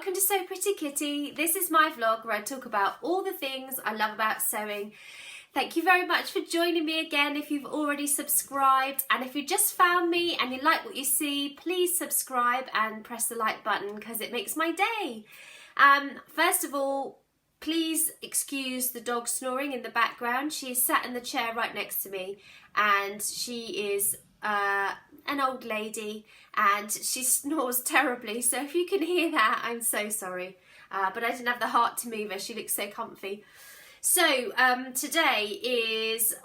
welcome to Sew Pretty Kitty. This is my vlog where I talk about all the things I love about sewing. Thank you very much for joining me again if you've already subscribed, and if you just found me and you like what you see, please subscribe and press the like button because it makes my day. First of all, please excuse the dog snoring in the background. She is sat in the chair right next to me and she is an old lady and she snores terribly, so if you can hear that, I'm so sorry, but I didn't have the heart to move her. She looks so comfy. So today is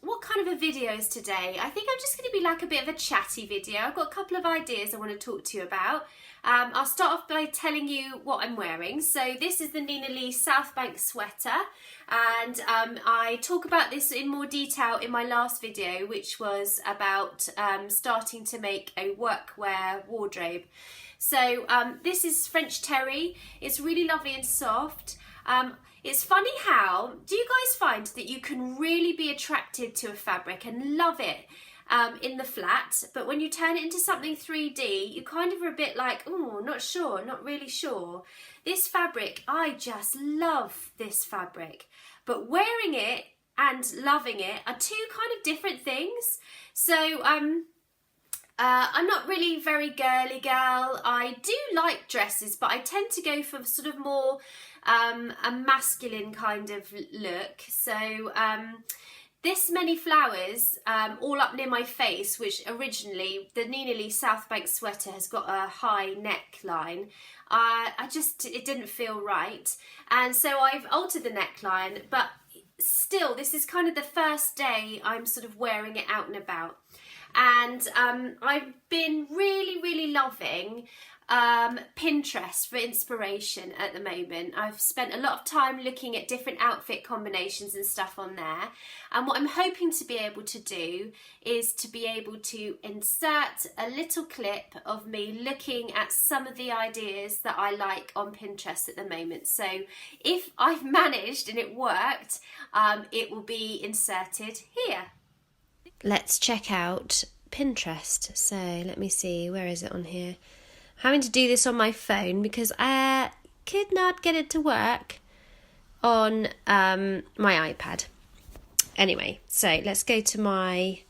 what kind of a video is today? I think I'm just going to be like a bit of a chatty video. I've got a couple of ideas I want to talk to you about. I'll start off by telling you what I'm wearing. So this is the Nina Lee Southbank sweater, and I talk about this in more detail in my last video, which was about starting to make a workwear wardrobe. So this is French terry. It's really lovely and soft. It's funny how, do you guys find that you can really be attracted to a fabric and love it in the flat, but when you turn it into something 3D, you kind of are a bit like, oh, not sure, not really sure. This fabric, I just love this fabric, but wearing it and loving it are two kind of different things. So I'm not really very girly girl. I do like dresses, but I tend to go for sort of more a masculine kind of look. So this many flowers all up near my face, which originally the Nina Lee Southbank sweater has got a high neckline. It didn't feel right, and so I've altered the neckline, but still this is kind of the first day I'm sort of wearing it out and about. And I've been really loving Pinterest for inspiration at the moment. I've spent a lot of time looking at different outfit combinations and stuff on there, and what I'm hoping to be able to do is to be able to insert a little clip of me looking at some of the ideas that I like on Pinterest at the moment. So if I've managed and it worked, it will be inserted here. Let's check out Pinterest. So let me see, where is it on here? I'm having to do this on my phone because I could not get it to work on my iPad. Anyway, so let's go to my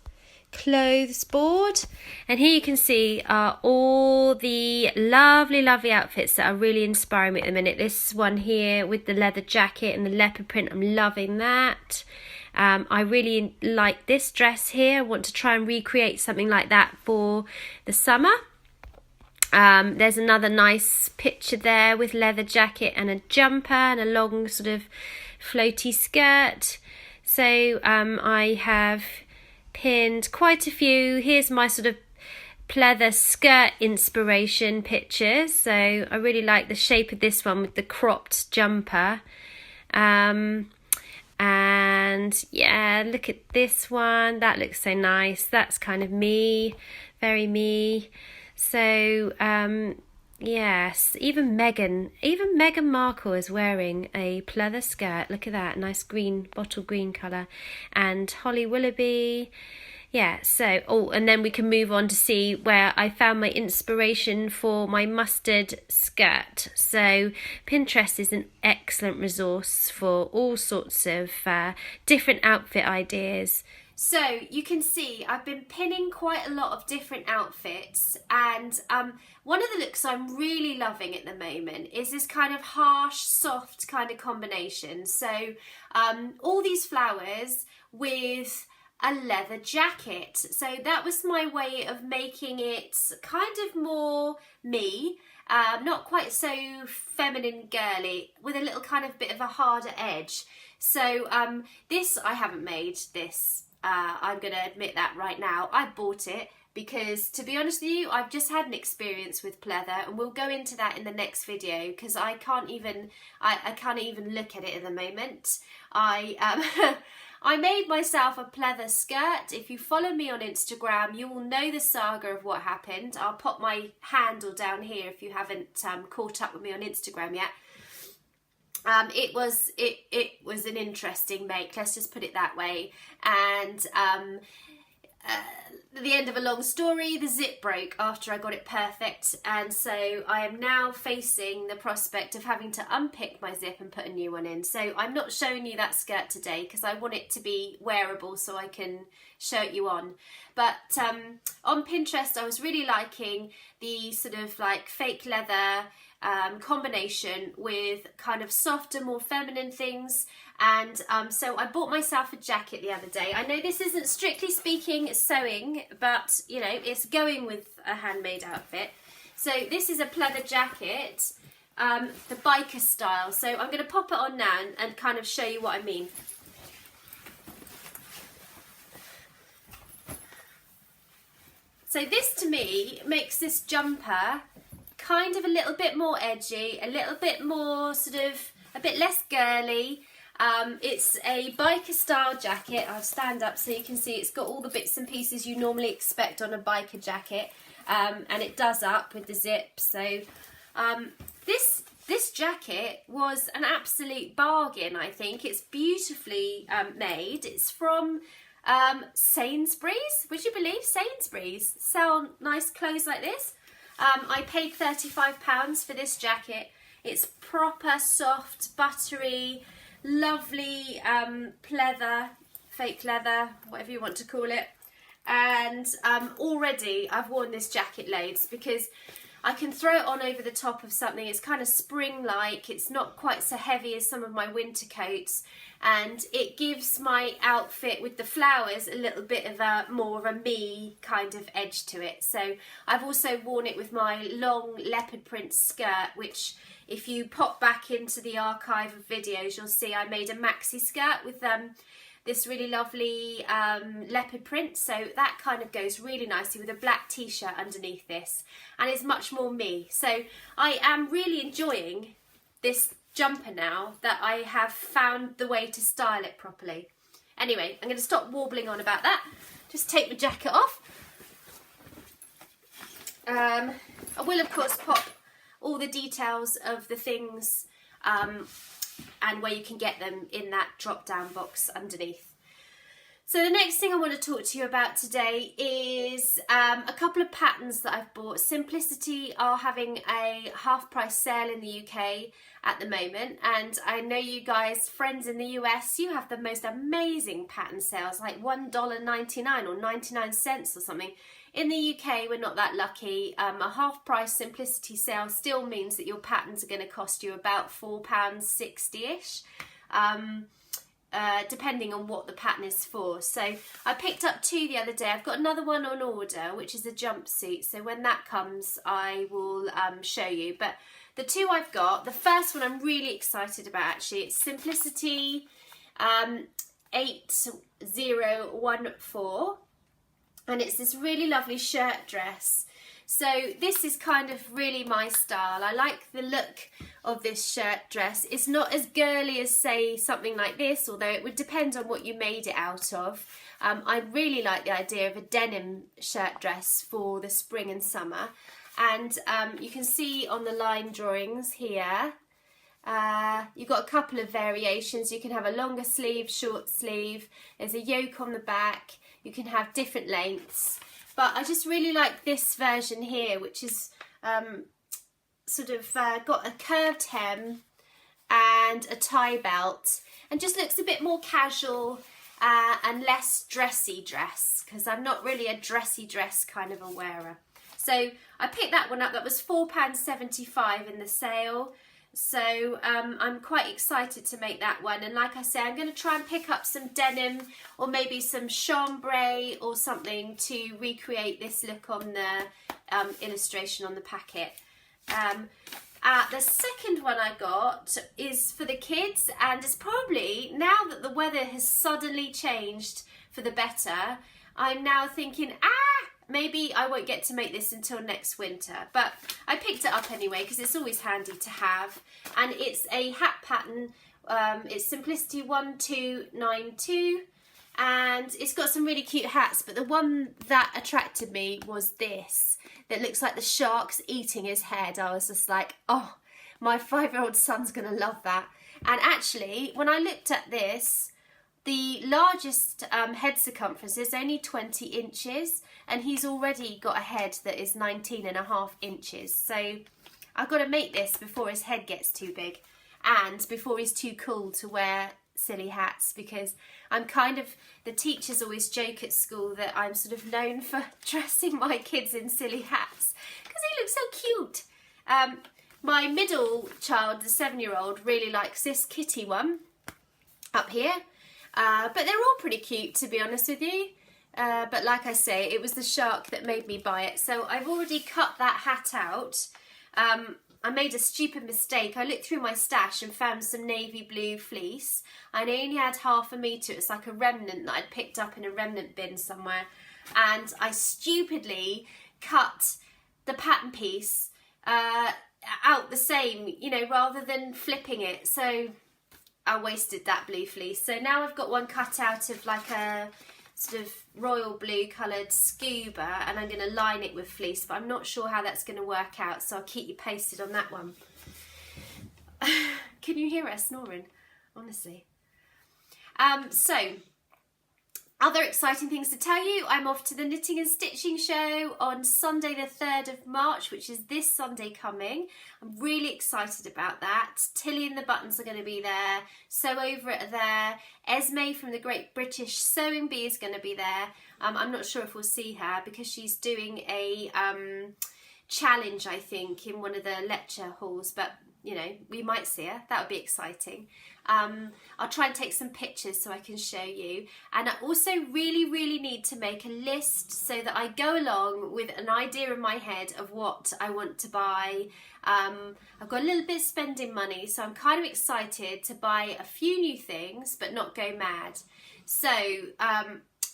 clothes board, and here you can see all the lovely outfits that are really inspiring me at the minute. This one here with the leather jacket and the leopard print, I'm loving that. I really like this dress here. I want to try and recreate something like that for the summer. There's another nice picture there with leather jacket and a jumper and a long sort of floaty skirt. So I have pinned quite a few. Here's my sort of pleather skirt inspiration pictures. So I really like the shape of this one with the cropped jumper. And yeah, look at this one. That looks so nice. That's kind of me, very me. So yes, even Meghan Markle is wearing a pleather skirt. Look at that, nice green, bottle green colour. And Holly Willoughby. Yeah, so, oh, and then we can move on to see where I found my inspiration for my mustard skirt. So Pinterest is an excellent resource for all sorts of different outfit ideas. So you can see I've been pinning quite a lot of different outfits, and one of the looks I'm really loving at the moment is this kind of harsh, soft kind of combination. So all these flowers with a leather jacket. So that was my way of making it kind of more me, not quite so feminine girly, with a little kind of bit of a harder edge. So this, I haven't made this. I'm going to admit that right now. I bought it because, to be honest with you, I've just had an experience with pleather, and we'll go into that in the next video because I can't even look at it at the moment. I made myself a pleather skirt. If you follow me on Instagram, you will know the saga of what happened. I'll pop my handle down here if you haven't caught up with me on Instagram yet. It was an interesting make, let's just put it that way. And at the end of a long story, the zip broke after I got it perfect, and so I am now facing the prospect of having to unpick my zip and put a new one in. So I'm not showing you that skirt today because I want it to be wearable so I can show it you on. But on Pinterest I was really liking the sort of like fake leather combination with kind of softer, more feminine things, and so I bought myself a jacket the other day. I know this isn't strictly speaking sewing, but you know, it's going with a handmade outfit. So this is a pleather jacket, the biker style. So I'm going to pop it on now and kind of show you what I mean. So this to me makes this jumper kind of a little bit more edgy, a little bit more sort of, a bit less girly. It's a biker style jacket. I'll stand up so you can see it's got all the bits and pieces you normally expect on a biker jacket, and it does up with the zip. So this jacket was an absolute bargain, I think. It's beautifully made. It's from Sainsbury's. Would you believe Sainsbury's sell nice clothes like this? I paid £35 for this jacket. It's proper soft, buttery, lovely pleather, fake leather, whatever you want to call it. And already I've worn this jacket loads because I can throw it on over the top of something. It's kind of spring-like. It's not quite so heavy as some of my winter coats, and it gives my outfit with the flowers a little bit of a more of a me kind of edge to it. So I've also worn it with my long leopard print skirt, which if you pop back into the archive of videos, you'll see I made a maxi skirt with this really lovely leopard print. So that kind of goes really nicely with a black t-shirt underneath this, and it's much more me. So I am really enjoying this jumper now that I have found the way to style it properly. Anyway, I'm going to stop warbling on about that. Just take the jacket off. I will of course pop all the details of the things and where you can get them in that drop down box underneath. So the next thing I want to talk to you about today is a couple of patterns that I've bought. Simplicity are having a half price sale in the UK at the moment, and I know you guys, friends in the US, you have the most amazing pattern sales, like $1.99 or 99 cents or something. In the UK, we're not that lucky. A half price Simplicity sale still means that your patterns are going to cost you about £4.60-ish. Depending on what the pattern is for. So I picked up two the other day. I've got another one on order, which is a jumpsuit. So when that comes, I will show you. But the two I've got, the first one I'm really excited about actually. It's Simplicity 8014. And it's this really lovely shirt dress. So this is kind of really my style. I like the look of this shirt dress. It's not as girly as, say, something like this, although it would depend on what you made it out of. I really like the idea of a denim shirt dress for the spring and summer. And you can see on the line drawings here, you've got a couple of variations. You can have a longer sleeve, short sleeve. There's a yoke on the back. You can have different lengths. But I just really like this version here, which is sort of got a curved hem and a tie belt, and just looks a bit more casual and less dressy dress, because I'm not really a dressy dress kind of a wearer. So I picked that one up. That was £4.75 in the sale. So I'm quite excited to make that one, and like I say, I'm going to try and pick up some denim or maybe some chambray or something to recreate this look on the illustration on the packet. The second one I got is for the kids, and it's probably, now that the weather has suddenly changed for the better, I'm now thinking, maybe I won't get to make this until next winter, but I picked it up anyway because it's always handy to have. And it's a hat pattern. It's Simplicity 1292, and it's got some really cute hats, but the one that attracted me was this that looks like the shark's eating his head. I was just like, oh, my 5-year-old son's gonna love that. And actually, when I looked at this the largest head circumference is only 20 inches, and he's already got a head that is 19.5 inches. So I've got to make this before his head gets too big and before he's too cool to wear silly hats, because I'm kind of, the teachers always joke at school that I'm sort of known for dressing my kids in silly hats because they look so cute. My middle child, the 7-year-old, really likes this kitty one up here, but they're all pretty cute, to be honest with you. But like I say, it was the shark that made me buy it. So I've already cut that hat out. I made a stupid mistake. I looked through my stash and found some navy blue fleece. I only had 1/2 metre. It's like a remnant that I'd picked up in a remnant bin somewhere. And I stupidly cut the pattern piece out the same, you know, rather than flipping it. So I wasted that blue fleece. So now I've got one cut out of like a sort of royal blue coloured scuba, and I'm going to line it with fleece, but I'm not sure how that's going to work out, so I'll keep you posted on that one. Can you hear her snoring? Honestly. So other exciting things to tell you. I'm off to the Knitting and Stitching Show on Sunday the 3rd of March, which is this Sunday coming. I'm really excited about that. Tilly and the Buttons are going to be there. Sew Over It are there. Esme from the Great British Sewing Bee is going to be there. I'm not sure if we'll see her because she's doing a challenge, I think, in one of the lecture halls, but you know, we might see her. That would be exciting. I'll try and take some pictures so I can show you. And I also really need to make a list so that I go along with an idea in my head of what I want to buy. I've got a little bit of spending money, so I'm kind of excited to buy a few new things but not go mad. So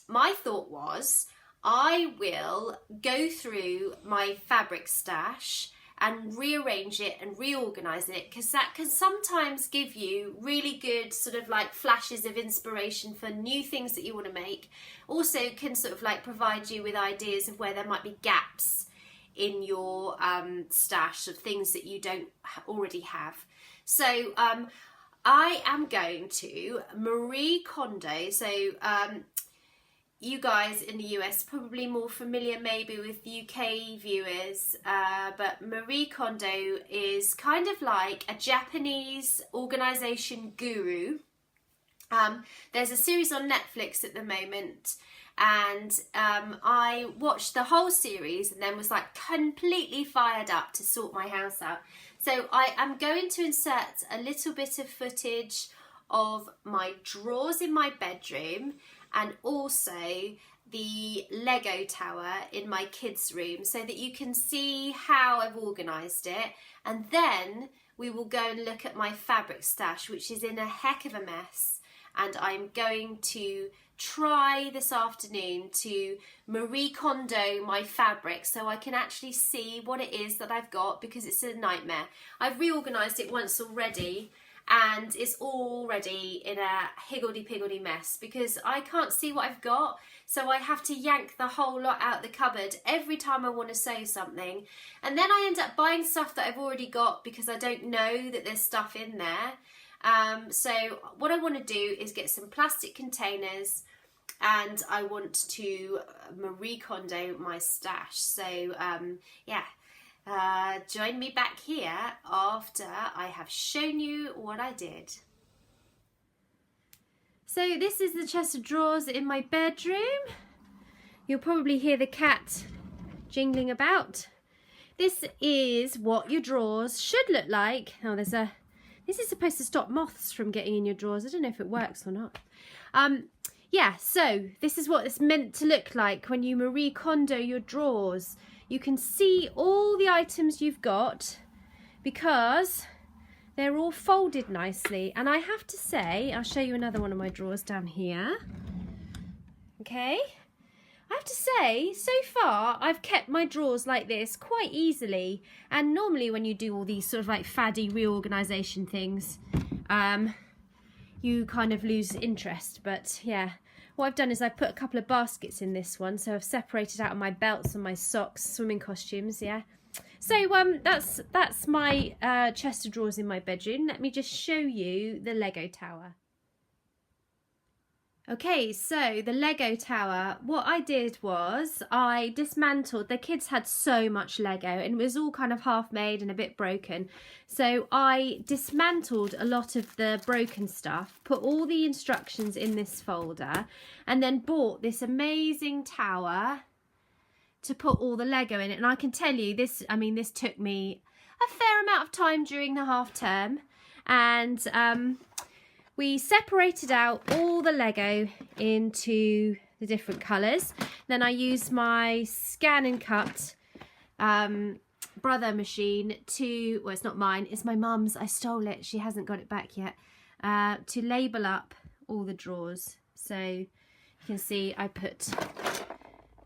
my thought was I will go through my fabric stash and rearrange it and reorganize it, because that can sometimes give you really good sort of like flashes of inspiration for new things that you want to make. Also can sort of like provide you with ideas of where there might be gaps in your stash of things that you don't already have. So I am going to Marie Kondo. So you guys in the US probably more familiar maybe with UK viewers, but Marie Kondo is kind of like a Japanese organisation guru. There's a series on Netflix at the moment, and I watched the whole series and then was like completely fired up to sort my house out. So I am going to insert a little bit of footage of my drawers in my bedroom and also the Lego tower in my kids' room so that you can see how I've organised it. And then we will go and look at my fabric stash, which is in a heck of a mess. And I'm going to try this afternoon to Marie Kondo my fabric so I can actually see what it is that I've got, because it's a nightmare. I've reorganised it once already and it's already in a higgledy-piggledy mess because I can't see what I've got, so I have to yank the whole lot out the cupboard every time I want to sew something, and then I end up buying stuff that I've already got because I don't know that there's stuff in there. So what I want to do is get some plastic containers, and I want to Marie Kondo my stash. So yeah. Join me back here after I have shown you what I did. So this is the chest of drawers in my bedroom. You'll probably hear the cat jingling about. This is what your drawers should look like. Oh, this is supposed to stop moths from getting in your drawers. I don't know if it works or not. Yeah, so this is what it's meant to look like when you Marie Kondo your drawers. You can see all the items you've got because they're all folded nicely. And I have to say, I'll show you another one of my drawers down here. Okay. I have to say, so far, I've kept my drawers like this quite easily. And normally when you do all these sort of like faddy reorganisation things, you kind of lose interest. But yeah. What I've done is I've put a couple of baskets in this one, so I've separated out my belts and my socks, swimming costumes, yeah. So that's my chest of drawers in my bedroom. Let me just show you the Lego tower. Okay, so the Lego tower, what I did was I dismantled, the kids had so much Lego and it was all kind of half made and a bit broken. So I dismantled a lot of the broken stuff, put all the instructions in this folder, and then bought this amazing tower to put all the Lego in it. And I can tell you this, I mean, this took me a fair amount of time during the half term. And we separated out all the Lego into the different colours. Then I used my scan and cut brother machine to, well, it's not mine, it's my mum's. I stole it, she hasn't got it back yet, to label up all the drawers. So you can see I put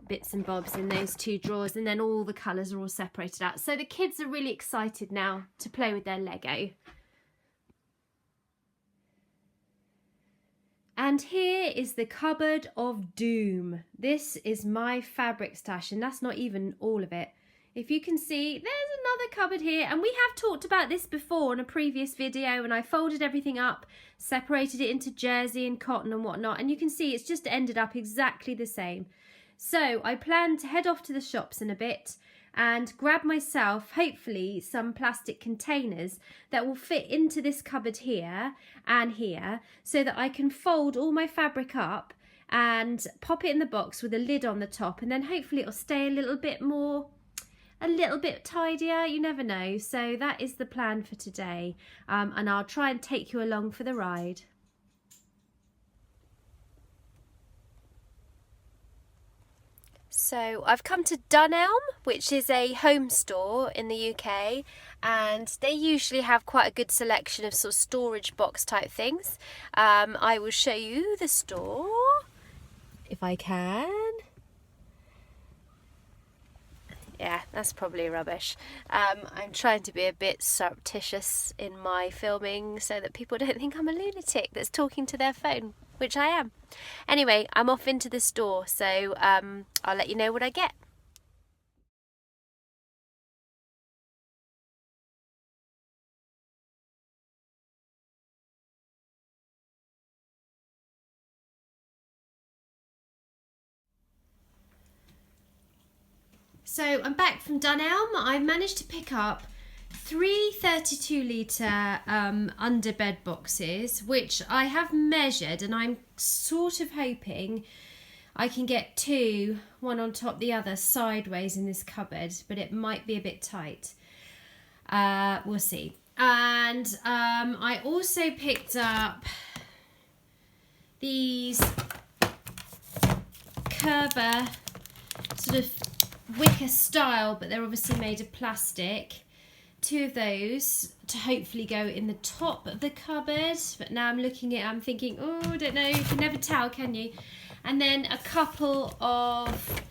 bits and bobs in those 2 drawers, and then all the colours are all separated out. So the kids are really excited now to play with their Lego. And here is the cupboard of doom. This is my fabric stash, and that's not even all of it. If you can see, there's another cupboard here, and we have talked about this before in a previous video, and I folded everything up, separated it into jersey and cotton and whatnot, and you can see it's just ended up exactly the same. So I plan to head off to the shops in a bit and grab myself, hopefully, some plastic containers that will fit into this cupboard here and here, so that I can fold all my fabric up and pop it in the box with a lid on the top, and then hopefully it'll stay a little bit tidier, you never know. So that is the plan for today, and I'll try and take you along for the ride. So I've come to Dunelm, which is a home store in the UK, and they usually have quite a good selection of sort of storage box type things. I will show you the store if I can. Yeah, that's probably rubbish. I'm trying to be a bit surreptitious in my filming so that people don't think I'm a lunatic that's talking to their phone, which I am. Anyway, I'm off into the store, so I'll let you know what I get. So I'm back from Dunelm. I've managed to pick up 3 32-litre underbed boxes, which I have measured, and I'm sort of hoping I can get 2, one on top the other, sideways in this cupboard, but it might be a bit tight. We'll see. And I also picked up these Curver sort of wicker style, but they're obviously made of plastic. 2 of those to hopefully go in the top of the cupboard, but now I'm looking at it, I'm thinking, oh, I don't know, you can never tell, can you? And then a couple of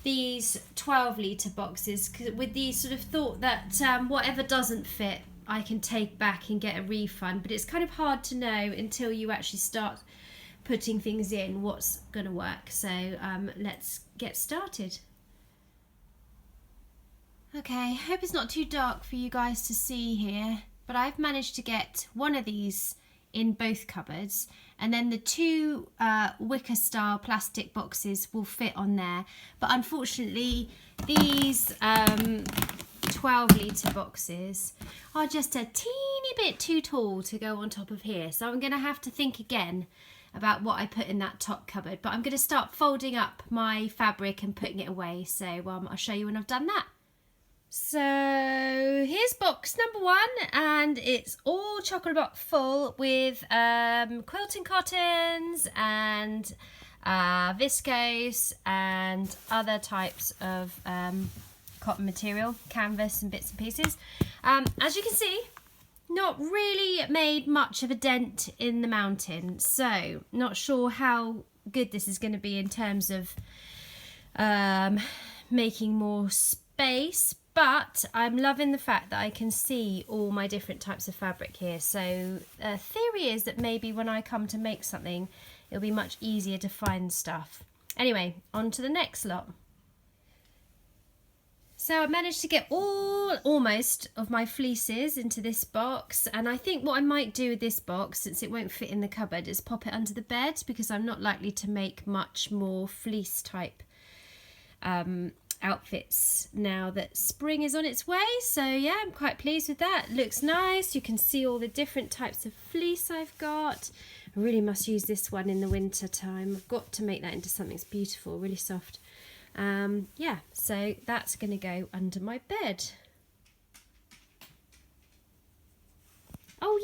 these 12-litre boxes, with the sort of thought that whatever doesn't fit I can take back and get a refund, but it's kind of hard to know until you actually start putting things in what's going to work. So let's get started. Okay, hope it's not too dark for you guys to see here, but I've managed to get one of these in both cupboards, and then the 2 wicker style plastic boxes will fit on there. But unfortunately these 12-litre boxes are just a teeny bit too tall to go on top of here, so I'm going to have to think again about what I put in that top cupboard. But I'm going to start folding up my fabric and putting it away, so I'll show you when I've done that. So here's box number 1, and it's all chocolate box full with quilting cottons and viscose and other types of cotton material, canvas and bits and pieces. As you can see, not really made much of a dent in the mountain, so not sure how good this is going to be in terms of making more space. But I'm loving the fact that I can see all my different types of fabric here. So the theory is that maybe when I come to make something, it'll be much easier to find stuff. Anyway, on to the next lot. So I managed to get almost of my fleeces into this box, and I think what I might do with this box, since it won't fit in the cupboard, is pop it under the bed, because I'm not likely to make much more fleece type outfits now that spring is on its way. So yeah, I'm quite pleased with that. It looks nice. You can see all the different types of fleece I've got. I really must use this one in the winter time. I've got to make that into something beautiful, really soft. Yeah, so that's going to go under my bed. Oh,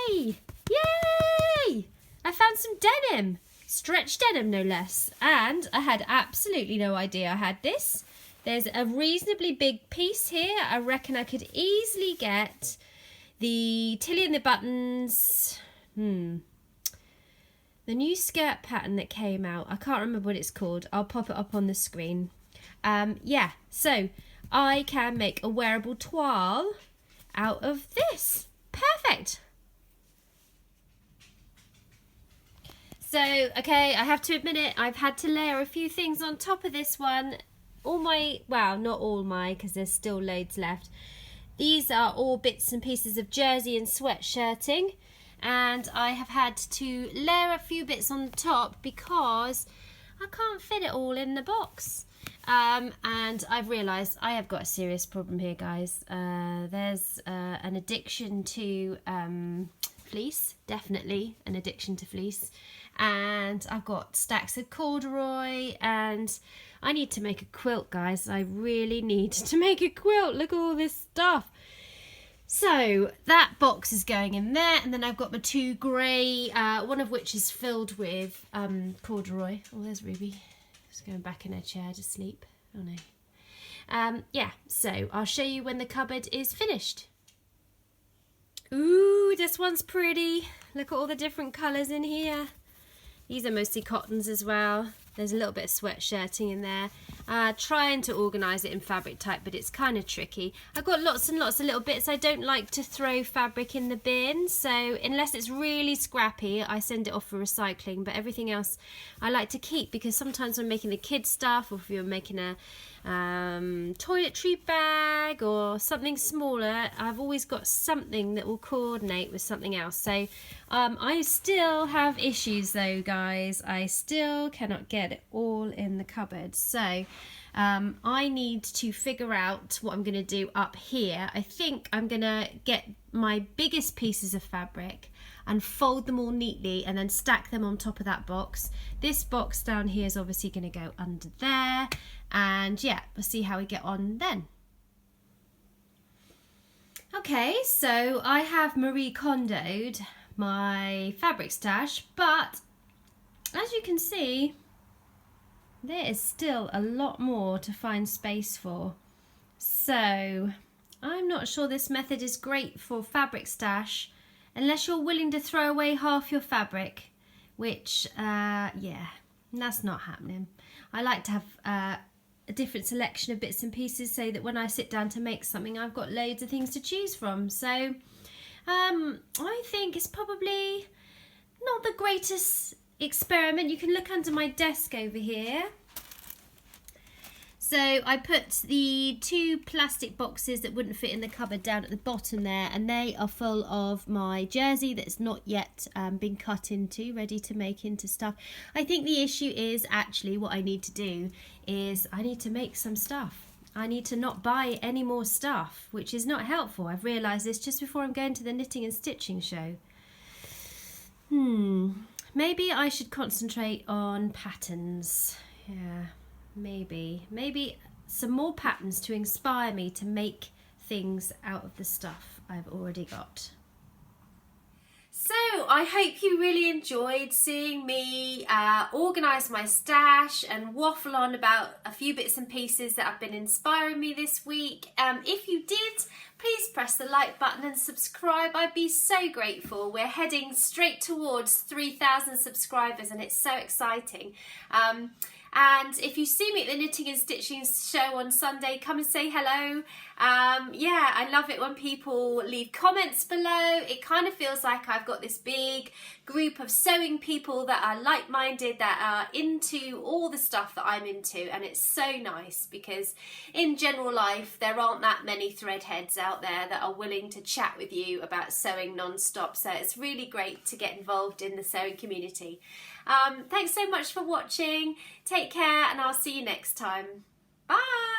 yay! Yay! I found some denim. Stretch denim, no less. And I had absolutely no idea I had this. There's a reasonably big piece here. I reckon I could easily get the Tilly and the Buttons. The new skirt pattern that came out, I can't remember what it's called. I'll pop it up on the screen. Yeah, so I can make a wearable toile out of this. Perfect. So, okay, I have to admit it, I've had to layer a few things on top of this one. All my, well, not all my, because there's still loads left. These are all bits and pieces of jersey and sweatshirting. And I have had to layer a few bits on the top because I can't fit it all in the box. And I've realised I have got a serious problem here, guys. There's an addiction to fleece, definitely an addiction to fleece. And I've got stacks of corduroy, and I need to make a quilt, guys. I really need to make a quilt. Look at all this stuff. So that box is going in there, and then I've got my two grey, one of which is filled with corduroy. Oh, there's Ruby. She's going back in her chair to sleep. Oh no. Yeah, so I'll show you when the cupboard is finished. Ooh, this one's pretty. Look at all the different colours in here. These are mostly cottons as well. There's a little bit of sweatshirting in there. Trying to organise it in fabric type, but it's kind of tricky. I've got lots and lots of little bits. I don't like to throw fabric in the bin, so unless it's really scrappy, I send it off for recycling. But everything else I like to keep, because sometimes when making the kids stuff, or if you're making a toiletry bag or something smaller, I've always got something that will coordinate with something else. So I still have issues though, guys. I still cannot get it all in the cupboard. So I need to figure out what I'm going to do up here. I think I'm going to get my biggest pieces of fabric and fold them all neatly and then stack them on top of that box. This box down here is obviously going to go under there, and yeah, we'll see how we get on then. Okay, so I have Marie Kondo'd my fabric stash, but as you can see, there is still a lot more to find space for. So I'm not sure this method is great for fabric stash unless you're willing to throw away half your fabric, which yeah, that's not happening. I like to have a different selection of bits and pieces so that when I sit down to make something, I've got loads of things to choose from. So I think it's probably not the greatest experiment. You can look under my desk over here. So I put the two plastic boxes that wouldn't fit in the cupboard down at the bottom there, and they are full of my jersey that's not yet been cut into, ready to make into stuff. I think the issue is actually what I need to do is I need to make some stuff. I need to not buy any more stuff, which is not helpful. I've realised this just before I'm going to the knitting and stitching show. Maybe I should concentrate on patterns. Yeah. Maybe some more patterns to inspire me to make things out of the stuff I've already got. So I hope you really enjoyed seeing me organise my stash and waffle on about a few bits and pieces that have been inspiring me this week. If you did, please press the like button and subscribe. I'd be so grateful. We're heading straight towards 3,000 subscribers and it's so exciting. And if you see me at the Knitting and Stitching show on Sunday, come and say hello. Yeah, I love it when people leave comments below. It kind of feels like I've got this big group of sewing people that are like-minded, that are into all the stuff that I'm into, and it's so nice because in general life there aren't that many thread heads out there that are willing to chat with you about sewing non-stop, so it's really great to get involved in the sewing community. Thanks so much for watching. Take care, and I'll see you next time. Bye!